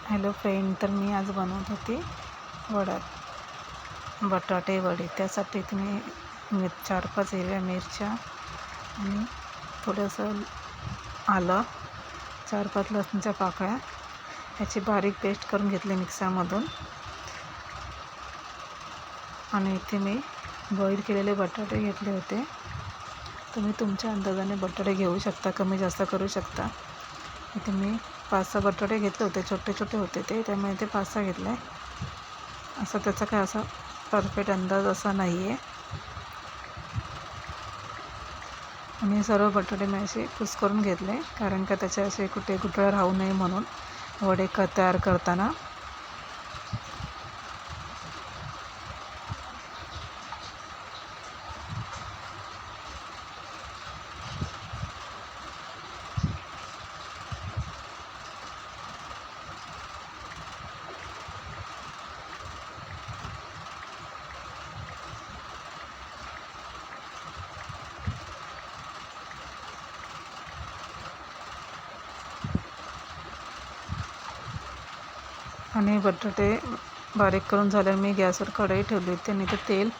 Hello friend, तर मी आज बनवत होते बटाटे वडे. त्यासाठी तुम्ही 4-5 हिरव्या मिरच्या आणि थोडंसं आलं, 4-5 लसणाच्या पाकळ्या याची बारीक पेस्ट करून घेतली मिक्सरमधून. आणि इथे मी बॉईल केलेले बटाटे घेतले होते. तुम्ही तुमच्या अंदाजाने बटाटे घेऊ शकता, कमी जास्त करू शकता. इथे मी 5-6 बटाटे घेतले होते, छोटे छोटे होते त्यामुळे ते 5-6 घेतले. असं त्याचा काय असा परफेक्ट अंदाज असा नाही आहे. आणि सर्व बटाटे मी असे कुस्करून घेतले, कारण का त्याचे असे कुठे गुठळ्या राहू नये म्हणून वडे तयार करताना. आणि बटाटे बारीक करून झाल्यावर मी गॅसवर कढई ठेवली होती आणि ते तेल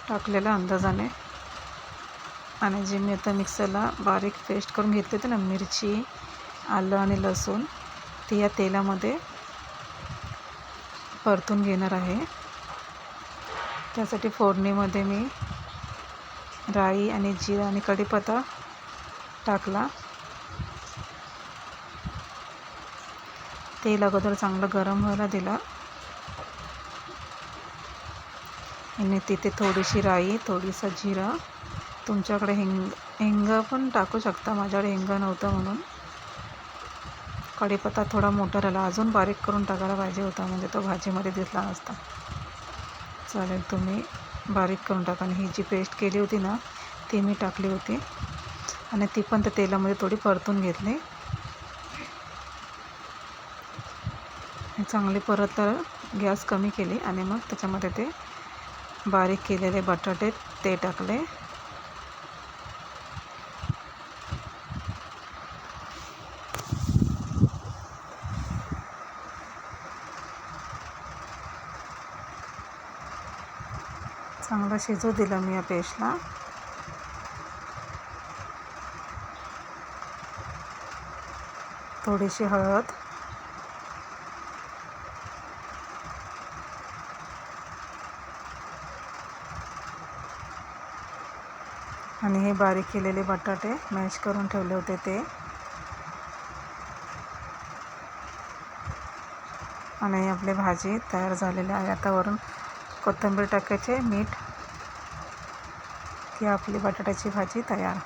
टाकलेलं अंदाजाने. आणि जे मी आता मिक्सरला बारीक पेस्ट करून घेतली होती ना, मिरची, आलं आणि लसूण, ती या तेलामध्ये परतून घेणार आहे. त्यासाठी फोडणीमध्ये मी राई आणि जिरा आणि कढीपत्ता टाकला. तेल अगोदर चांगलं गरम व्हायला दिलं आणि तिथे थोडीशी राई, थोडीसं जिरं, तुमच्याकडे हिंग पण टाकू शकता. माझ्याकडे हिंग नव्हतं म्हणून. कढीपत्ता थोडा मोठा राहिला, अजून बारीक करून टाकायला पाहिजे होता, म्हणजे तो भाजीमध्ये दिसला नसता. चालेल, तुम्ही बारीक करून टाका. आणि ही जी पेस्ट केली होती ना, ती मी टाकली होती आणि ती पण त्या तेलामध्ये थोडी परतून घेतली. चांगली परतल्यावर गॅस कमी केली आणि मग त्याच्यामध्ये ते बारीक केलेले बटाटे ते टाकले. चांगलं शिजू दिलं मी या पेस्टला. थोडीशी हळद, आणि हे बारीक केलेले बटाटे मॅश करून ठेवले होते ते, आणि आपली भाजी तयार झालेली आहे. आता वरून कोथिंबीर टाकायचे, मीठ, की आपली बटाट्याची भाजी तयार.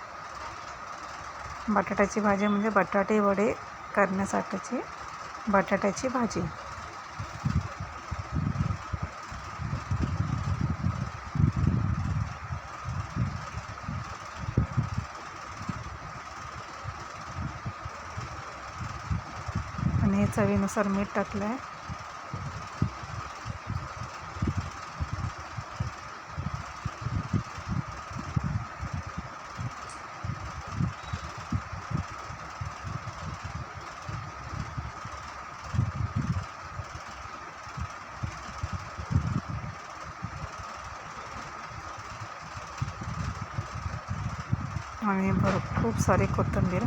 बटाट्याची भाजी म्हणजे बटाटे वडे करण्यासाठीची बटाट्याची भाजी. आणि चवीनुसार मीठ टाकलं आहे. आणि खूप सारी कोथिंबीर.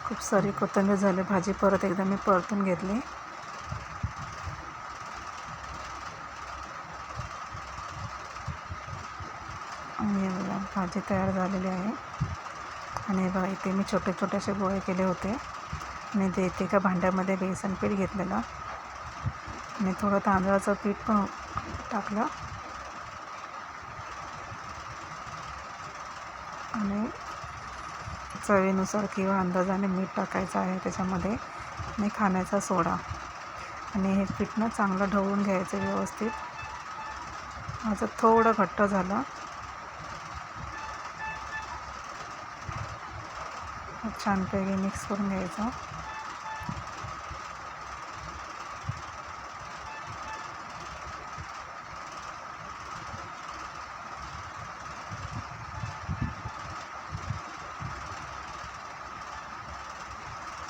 खूप सारी कोथिंबीर झाली. भाजी परत एकदा मी परतून घेतली. आणि बघा, भाजी तयार झालेली आहे. आणि बघा, इथे मी छोटे छोटे असे गोळे केले होते आणि ते एका भांड्यामध्ये बेसन पीठ घेतलेलं आणि थोडं तांदळाचं पीठ पण टाकलं. आणि चवीनुसार किंवा अंदाजाने मीठ टाकायचं आहे त्याच्यामध्ये, आणि खाण्याचा सोडा. आणि हे पीठ चांगलं ढवळून घ्यायचं व्यवस्थित. माझं थोडं घट्ट झालं. छानपैकी मिक्स करून घ्यायचं.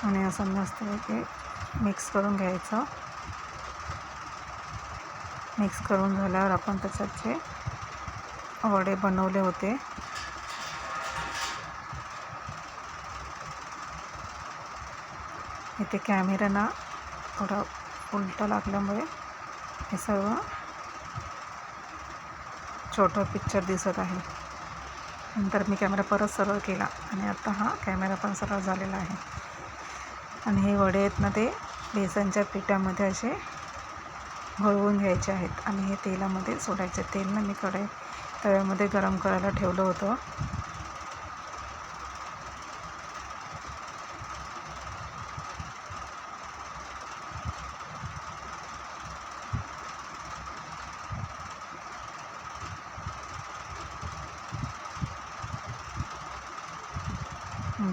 आणि असं मस्तपैकी मिक्स करून घ्यायचं. मिक्स करून झाल्यावर आपण त्याच्यात जे वडे बनवले होते इथे कॅमेरा ना थोडा उलटा लागल्यामुळे हे सर्व छोटा पिक्चर दिसत आहे. नंतर मी कॅमेरा परत सरळ केला आणि आता हा कॅमेरा पण सरळ झालेला आहे. आणि हे वडे आहेत ना ते बेसनच्या पिठामध्ये असे घोळवून घ्यायचे आहेत आणि हे तेलामध्ये सोडायचे. तेल ना मी तव्यामध्ये गरम करायला ठेवलं होतं.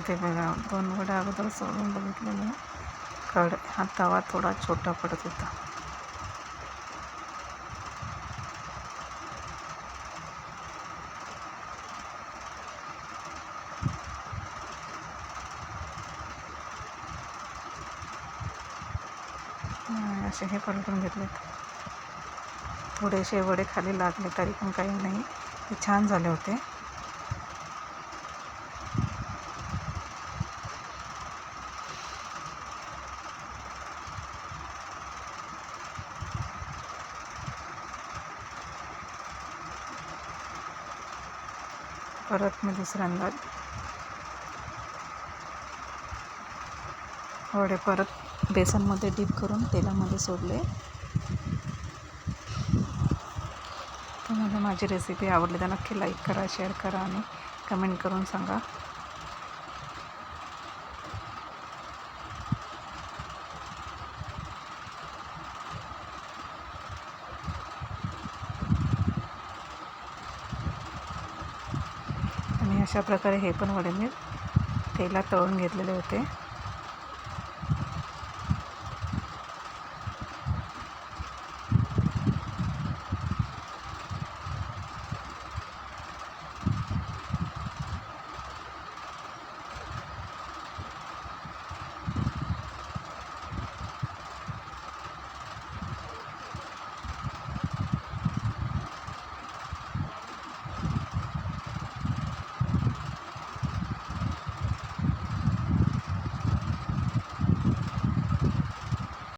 ते बघा 2 वडे अगोदर सोडून बघितलेलं हा तवा थोडा छोटा पडत होता. असे हे पलटून घेतलेत. थोडेसे वडे खाली लागले तरी पण काही नाही, ते छान झाले होते. परत मी दुसऱ्यांदा वडे परत बेसनमध्ये डीप करून तेलामध्ये सोडले. तुम्हाला माझी रेसिपी आवडली तर नक्की लाईक करा, शेअर करा आणि कमेंट करून सांगा. आणि अशा प्रकारे हे पण वडे मी तेलात तळून घेतलेले होते.